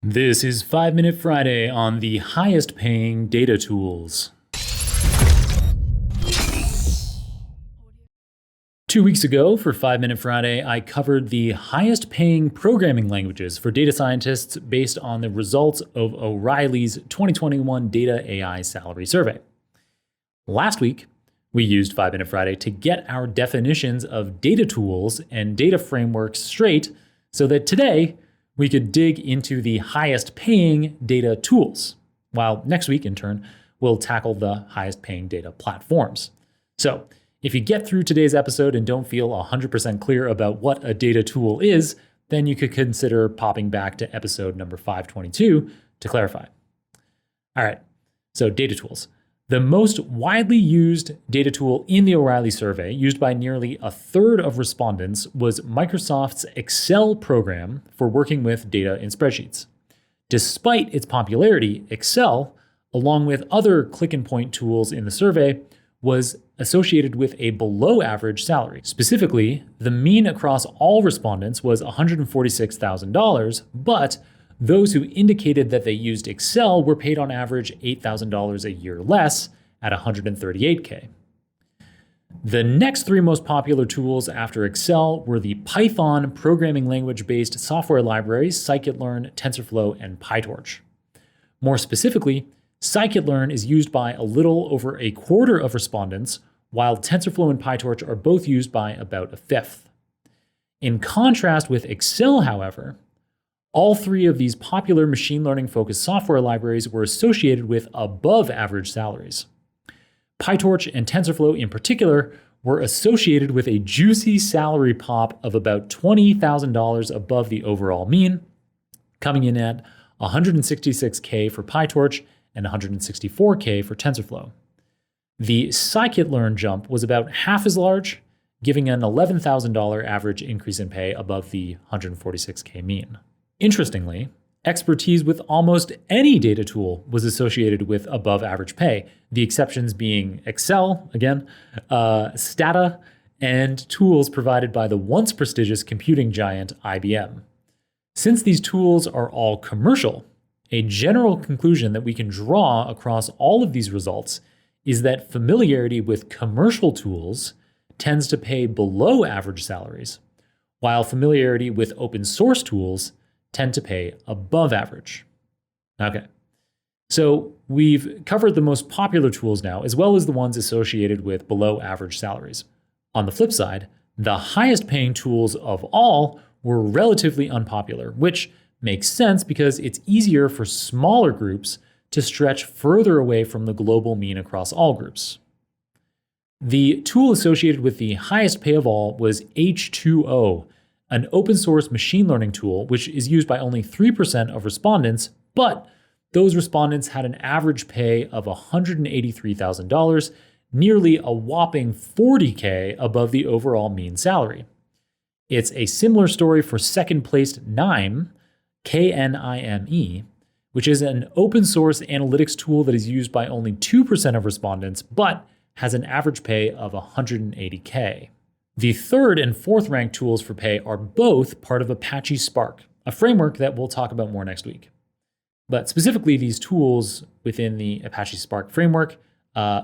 This is 5 Minute Friday on the highest paying data tools. 2 weeks ago, for 5 Minute Friday, I covered the highest paying programming languages for data scientists based on the results of O'Reilly's 2021 Data AI Salary Survey. Last week, we used 5 Minute Friday to get our definitions of data tools and data frameworks straight so that today, we could dig into the highest paying data tools, while next week, in turn, we'll tackle the highest paying data platforms. So if you get through today's episode and don't feel 100% clear about what a data tool is, then you could consider popping back to episode number 522 to clarify. All right, so data tools. The most widely used data tool in the O'Reilly survey, used by nearly a third of respondents, was Microsoft's Excel program for working with data in spreadsheets. Despite its popularity, Excel, along with other click and point tools in the survey, was associated with a below average salary. Specifically, the mean across all respondents was $146,000, but those who indicated that they used Excel were paid on average $8,000 a year less at $138K. The next three most popular tools after Excel were the Python programming language-based software libraries, scikit-learn, TensorFlow, and PyTorch. More specifically, scikit-learn is used by a little over a quarter of respondents, while TensorFlow and PyTorch are both used by about a fifth. In contrast with Excel, however, all three of these popular machine learning-focused software libraries were associated with above-average salaries. PyTorch and TensorFlow in particular were associated with a juicy salary pop of about $20,000 above the overall mean, coming in at $166K for PyTorch and $164K for TensorFlow. The scikit-learn jump was about half as large, giving an $11,000 average increase in pay above the $146K mean. Interestingly, expertise with almost any data tool was associated with above average pay, the exceptions being Excel, again, Stata, and tools provided by the once prestigious computing giant IBM. Since these tools are all commercial, a general conclusion that we can draw across all of these results is that familiarity with commercial tools tends to pay below average salaries, while familiarity with open source tools tend to pay above average. Okay, so we've covered the most popular tools now, as well as the ones associated with below average salaries. On the flip side, the highest paying tools of all were relatively unpopular, which makes sense because it's easier for smaller groups to stretch further away from the global mean across all groups. The tool associated with the highest pay of all was H2O, an open source machine learning tool, which is used by only 3% of respondents, but those respondents had an average pay of $183,000, nearly a whopping $40K above the overall mean salary. It's a similar story for second placed KNIME, Knime, which is an open source analytics tool that is used by only 2% of respondents, but has an average pay of $180K. The third and fourth ranked tools for pay are both part of Apache Spark, a framework that we'll talk about more next week. But specifically, these tools within the Apache Spark framework,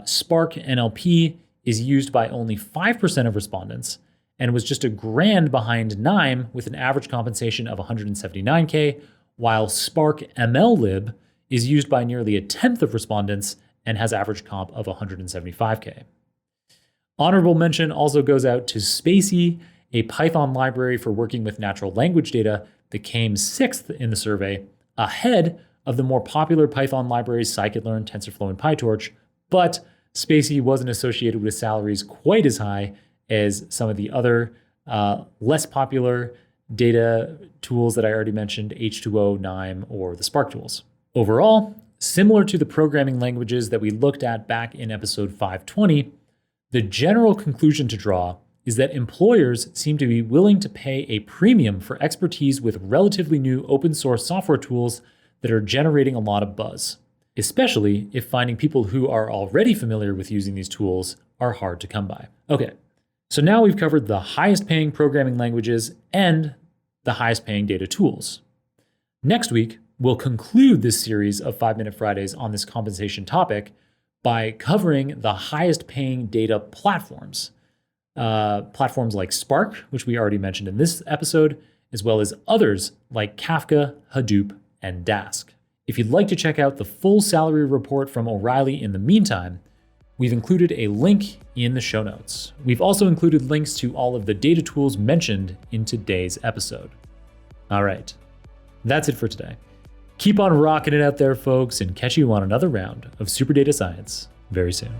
Spark NLP is used by only 5% of respondents and was just $1,000 behind KNIME with an average compensation of $179K, while Spark MLlib is used by nearly a tenth of respondents and has average comp of $175K. Honorable mention also goes out to Spacey, a Python library for working with natural language data that came sixth in the survey, ahead of the more popular Python libraries scikit-learn, TensorFlow, and PyTorch, but Spacey wasn't associated with salaries quite as high as some of the other less popular data tools that I already mentioned, H2O, KNIME, or the Spark tools. Overall, similar to the programming languages that we looked at back in episode 520, the general conclusion to draw is that employers seem to be willing to pay a premium for expertise with relatively new open source software tools that are generating a lot of buzz, especially if finding people who are already familiar with using these tools are hard to come by. Okay, so now we've covered the highest paying programming languages and the highest paying data tools. Next week, We'll conclude this series of 5-Minute Fridays on this compensation topic by covering the highest paying data platforms. Platforms like Spark, which we already mentioned in this episode, as well as others like Kafka, Hadoop, and Dask. If you'd like to check out the full salary report from O'Reilly in the meantime, we've included a link in the show notes. We've also included links to all of the data tools mentioned in today's episode. All right, that's it for today. Keep on rocking it out there, folks, and catch you on another round of Super Data Science very soon.